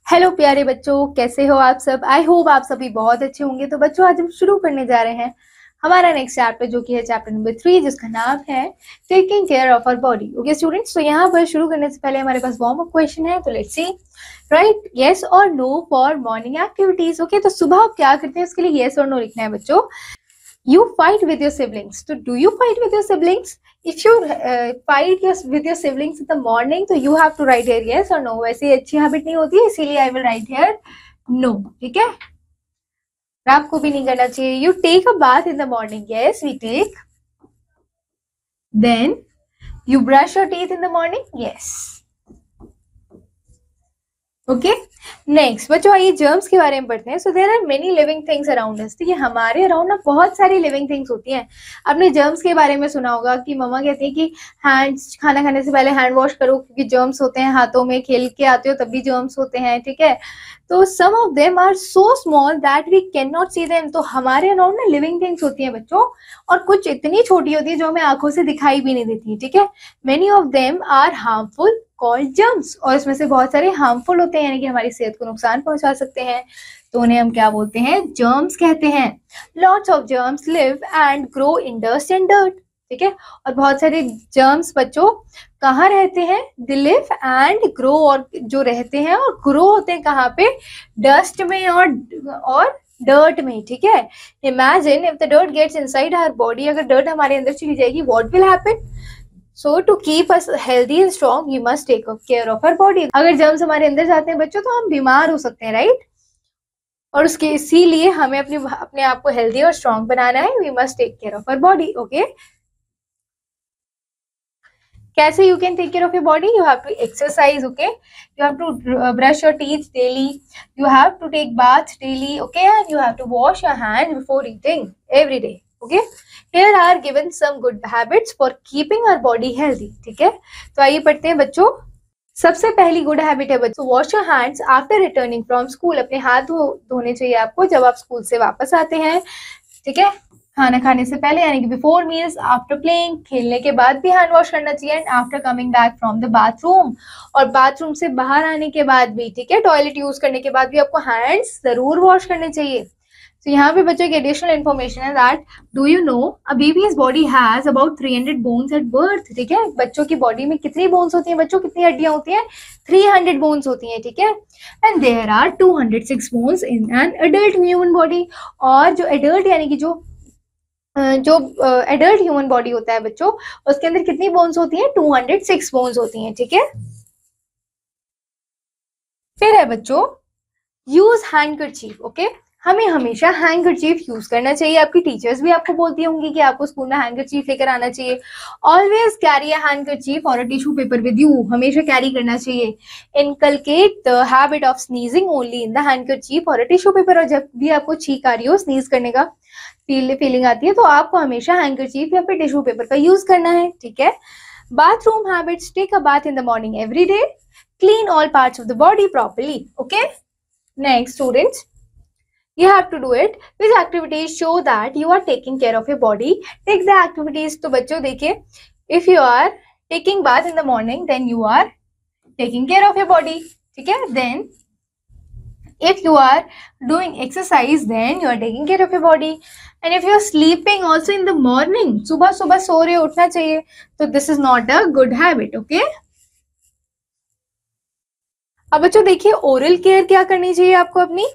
Hello प्यारे बच्चों, कैसे हो आप सब। आई होप आप सभी बहुत अच्छे होंगे। तो बच्चों, आज हम शुरू करने जा रहे हैं हमारा नेक्स्ट चैप्टर, जो कि है चैप्टर नंबर 3, जिसका नाम है taking care of our body. Okay students, तो यहाँ पर शुरू करने से पहले हमारे पास वार्म अप क्वेश्चन है। तो लेट्स सी, राइट यस और no for morning activities. Okay, तो सुबह आप क्या करते हैं, उसके लिए यस और नो लिखना है बच्चों। You fight with your siblings. So do you fight with your siblings? If you fight with your siblings in the morning, तो you have to write here yes or no. वैसे अच्छी habit नहीं होती है, इसीलिए I will write here no. ठीक है, आपको भी नहीं करना चाहिए। You take a bath in the morning. Yes, we take. Then you brush your teeth in the morning. Yes. Okay next बच्चों, आइए जर्म्स के बारे में पढ़ते हैं। So there are many living things around us. ठीक है, हमारे अराउंड ना बहुत सारी लिविंग थिंग्स होती हैं। आपने जर्म्स के बारे में सुना होगा कि मम्मा कहती है कि हैंड्स, खाना खाने से पहले हैंड वॉश करो क्योंकि जर्म्स होते हैं हाथों में। खेल के आते हो तब भी जर्म्स होते हैं। ठीक है, तो some of them are so small that we can not see them. तो हमारे अराउंड ना लिविंग थिंग्स होती हैं बच्चों, और कुछ इतनी छोटी होती है जो हमें आंखों से दिखाई भी नहीं देती। ठीक है, many of them are harmful called germs, और इसमें से बहुत सारे हार्मफुल होते हैं, यानी कि हमारी सेहत को नुकसान पहुंचा सकते हैं। तो उन्हें हम क्या बोलते हैं, जर्म्स कहते हैं। Lots of germs live and grow in dust and dirt. ठीक है, और बहुत सारे जर्म्स बच्चों कहाँ रहते हैं, दे लिव एंड ग्रो, और जो रहते हैं और ग्रो होते हैं कहाँ पे, डस्ट में और डर्ट में। ठीक है, imagine if the dirt gets inside our body, अगर डर्ट हमारे अंदर चली जाएगी, what will happen. So to keep us healthy and strong, we must take care of our body. अगर जर्म्स हमारे अंदर जाते हैं बच्चों, तो हम बीमार हो सकते हैं, राइट। और उसके इसीलिए हमें अपने आप को हेल्दी और स्ट्रॉन्ग बनाना है। We must take care of our body. Okay. कैसे you can take care of your body? You have to exercise. Okay. You have to brush your teeth daily. You have to take bath daily. Okay, and you have to wash your hands before eating every day. Okay. Here are given some good habits for keeping our body healthy. ठीक है, तो आइए पढ़ते हैं बच्चों। सबसे पहली good habit है बच्चों, wash your hands after returning from school. अपने हाथ धोने चाहिए आपको जब आप स्कूल से वापस आते हैं। ठीक है, खाना खाने से पहले, यानी कि बिफोर मील्स, आफ्टर प्लेइंग, खेलने के बाद भी हैंड वॉश करना चाहिए, and after coming back from the bathroom, और बाथरूम से बाहर आने के बाद भी। ठीक है, टॉयलेट यूज करने के बाद भी आपको हैंड्स जरूर वॉश करने चाहिए। तो यहाँ पे बच्चों की एडिशनल इन्फॉर्मेशन है that do you know a babies body has about 300 bones at birth. ठीक है, बच्चों की बॉडी में कितनी बोन्स होती हैं बच्चों, कितनी हड्डियां होती हैं, 300 बोन्स होती हैं। ठीक है, and there are 206 bones in an adult human body. और जो एडल्ट यानी कि जो एडल्ट ह्यूमन बॉडी होता है बच्चों, उसके अंदर कितनी बोन्स होती हैं, 206 बोन्स होती हैं। ठीक है, फिर है बच्चों यूज हैंडकरचीफ। ओके, हमें हमेशा हैंडकरचीफ यूज करना चाहिए। आपकी टीचर्स भी आपको बोलती होंगी कि आपको स्कूल में हैंडकरचीफ लेकर आना चाहिए। ऑलवेज कैरी अ हैंडकरचीफ और a tissue paper with you, हमेशा कैरी करना चाहिए। Inculcate the habit of sneezing only in the handkerchief और अ टिश्यू पेपर, और जब भी आपको छींक आ रही हो, स्नीज करने का फीलिंग आती है, तो आपको हमेशा हैंडकरचीफ या फिर टिश्यू पेपर का यूज करना है। ठीक है, bathroom habits, take a bath in the morning every day, clean all parts of the body properly. Okay, next students, you have to do it. Which activities show that you are taking care of your body? Take the activities. तो बच्चों देखिए, if you are taking bath in the morning, then you are taking care of your body. ठीक है, then if you are doing exercise, then you are taking care of your body. And if you are sleeping also in the morning, सुबह सुबह सो रहे हो, उठना चाहिए, तो this is not a good habit. Okay. अब बच्चों देखिए, ओरल केयर क्या करनी चाहिए आपको अपनी।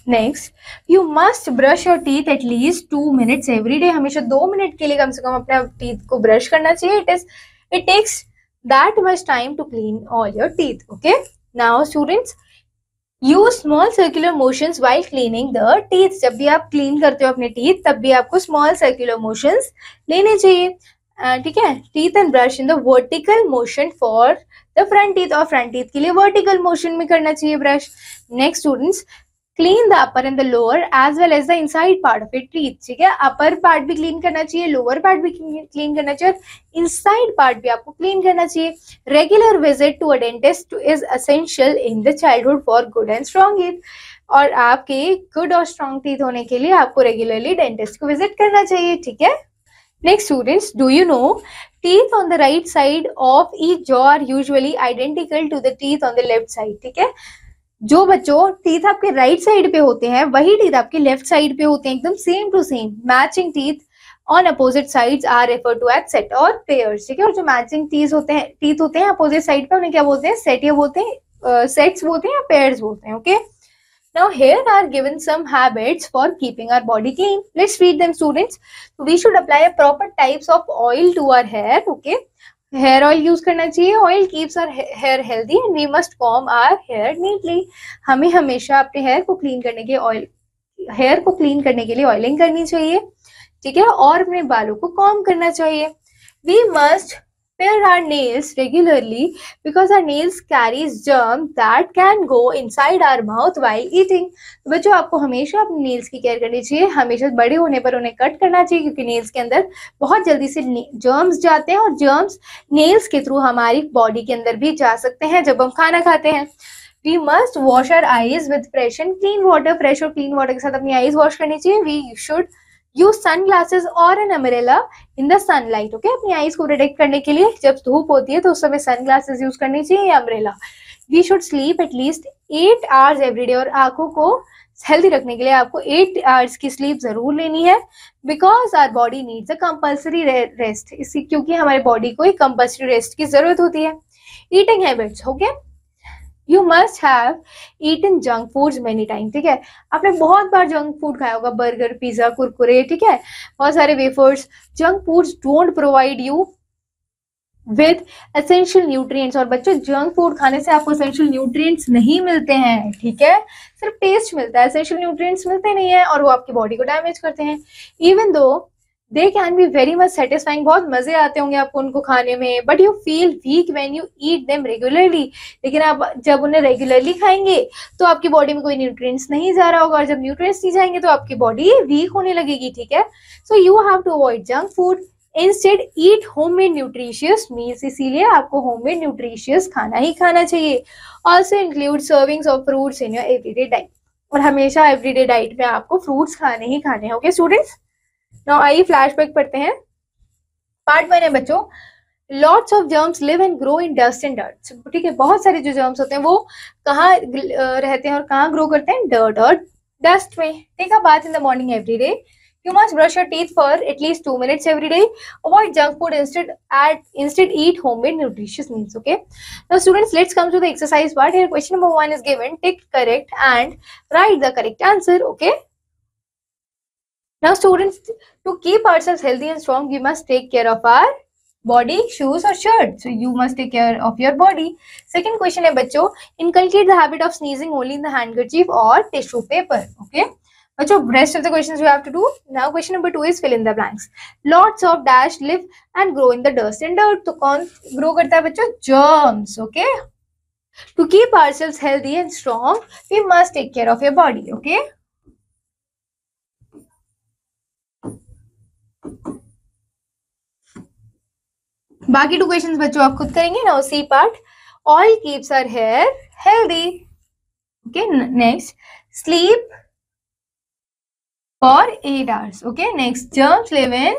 Next, you must brush your teeth at least 2 minutes every day. हमेशा 2 मिनट के लिए कम से कम अपने टीथ को ब्रश करना चाहिए। It takes that much time to clean all your teeth. Okay, now students, use small circular motions while cleaning the teeth. जब भी आप क्लीन करते हो अपने टीथ, तब भी आपको स्मॉल सर्कुलर मोशंस लेने चाहिए। ठीक है, teeth and brush in the vertical motion for the front teeth, और फ्रंट टीथ के लिए वर्टिकल मोशन में करना चाहिए brush. Next students, clean the upper and the lower as well as the inside part of your teeth. ठीक है, upper part भी clean करना चाहिए, लोअर पार्ट भी क्लीन करना चाहिए, इनसाइड पार्ट भी आपको क्लीन करना चाहिए। Regular visit to a dentist is essential in the childhood for good and strong teeth. और आपके गुड और स्ट्रॉन्ग टीथ होने के लिए आपको रेगुलरली डेंटिस्ट को विजिट करना चाहिए। ठीक है, next students, do you know teeth on the right side of each jaw are usually identical to the teeth on the left side. ठीक है, जो बच्चों टीथ आपके राइट साइड पे होते हैं वही टीथ आपके लेफ्ट साइड पे होते हैं, एकदम same to same. Matching teeth on opposite sides are refer to as set और पेयर्स, ठीक है। और जो मैचिंग टीथ होते हैं अपोजिट साइड पे, उन्हें क्या बोलते हैं? सेट या बोलते हैं, सेट्स बोलते हैं या पेयर्स बोलते हैं, okay. Now here are given some habits for keeping our body clean. Let's read them, students. So we should apply a proper types of oil to our hair, okay. Hair oil use करना चाहिए। Oil keeps our hair healthy and we must comb our hair neatly. हमें हमेशा अपने hair को clean करने के लिए oiling करनी चाहिए, ठीक है, और अपने बालों को कॉम्ब करना चाहिए। We must pare our nails regularly because our nails carries germs that can go inside our mouth while eating. तो बच्चों आपको हमेशा अपने नेल्स की केयर करनी चाहिए, हमेशा बड़े होने पर उन्हें कट करना चाहिए क्योंकि नेल्स के अंदर बहुत जल्दी से जर्म्स जाते हैं और जर्म्स नेल्स के थ्रू हमारी बॉडी के अंदर भी जा सकते हैं जब हम खाना खाते हैं। We must wash our eyes with fresh and clean water. Fresh और क्लीन वाटर के साथ अपनी आईज वॉश करनी चाहिए। We should use sunglasses और an umbrella in the sunlight, okay. अपनी आईज को प्रोटेक्ट करने के लिए जब धूप होती है तो उस समय सन ग्लासेस यूज करनी चाहिए या umbrella. We should sleep at least 8 hours every day, और आंखों को हेल्दी रखने के लिए आपको 8 आवर्स की स्लीप जरूर लेनी है, because our body needs a compulsory rest, इसी क्योंकि हमारे बॉडी को एक कंपल्सरी रेस्ट की जरूरत होती है। Eating habits, okay. You must have eaten junk foods many time, ठीक है। आपने बहुत बार जंक फूड खाया होगा, बर्गर, पिज्जा, कुरकुरे, ठीक है, बहुत सारे wafers. Junk foods don't provide you with essential nutrients, और बच्चों जंक फूड खाने से आपको एसेंशियल न्यूट्रिएंट्स नहीं मिलते हैं, ठीक है, सिर्फ टेस्ट मिलता है, एसेंशियल न्यूट्रिएंट्स मिलते नहीं है और वो आपकी बॉडी को डैमेज करते हैं। Even though they can be very much satisfying, बहुत मजे आते होंगे आपको उनको खाने में, but you feel weak when you eat them regularly. लेकिन आप जब उन्हें रेगुलरली खाएंगे तो आपकी बॉडी में कोई न्यूट्रिएंट्स नहीं जा रहा होगा, और जब न्यूट्रिएंट्स नहीं जाएंगे तो आपकी बॉडी वीक होने लगेगी, ठीक है। So you have to avoid junk food, instead eat homemade nutritious meals, इसीलिए आपको होममेड न्यूट्रिशियस खाना ही खाना चाहिए। Also include servings of fruits in your everyday diet, और हमेशा एवरीडे डाइट में आपको फ्रूट्स खाने ही खाने हैं, ओके स्टूडेंट्स। नाउ आइए फ्लैशबैक पढ़ते हैं। पार्ट 1 है बच्चों, lots of germs live and grow in dust and dirt, ठीक है। बहुत सारे जो जर्म्स होते हैं वो कहाँ रहते हैं और कहाँ ग्रो करते हैं? डर्ट और डस्ट में। Take a bath in the morning every day. You must brush your teeth for at least 2 minutes every day. Avoid junk food, instead eat homemade nutritious meals, okay. Now students, let's come to the exercise part. Here question number 1 is given. Tick correct and write the correct answer, okay. Now students, to keep ourselves healthy and strong, we must take care of our body, shoes or shirt. So you must take care of your body. Second question है बच्चों, inculcate the habit of sneezing only in the handkerchief or tissue paper, okay. बच्चों rest of the questions you have to do. Now question number 2 is fill in the blanks. Lots of dash live and grow in the dust and dirt. तो कौन grow करता है बच्चों? Germs, okay. To keep ourselves healthy and strong, we must take care of your body, okay. बाकी 2 questions बच्चों आप खुद करेंगे। Now C part. Oil keeps our hair healthy, okay. Next, sleep for 8 hours, okay. Next, germs live in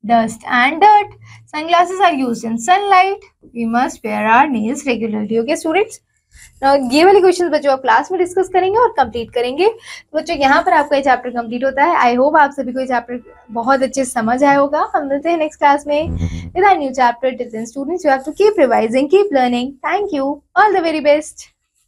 dust and dirt. Sunglasses are used in sunlight. We must wear our nails regularly, okay students. Now ये वाले questions बच्चों आप class में discuss करेंगे और complete करेंगे। तो बच्चों यहाँ पर आपका ये चैप्टर कंप्लीट होता है। आई होप आप सभी को ये चैप्टर बहुत अच्छे से समझ आया होगा। हम मिलते हैं नेक्स्ट क्लास में with a new chapter. Till then students, you have to keep revising, keep learning. Thank you, all the very best.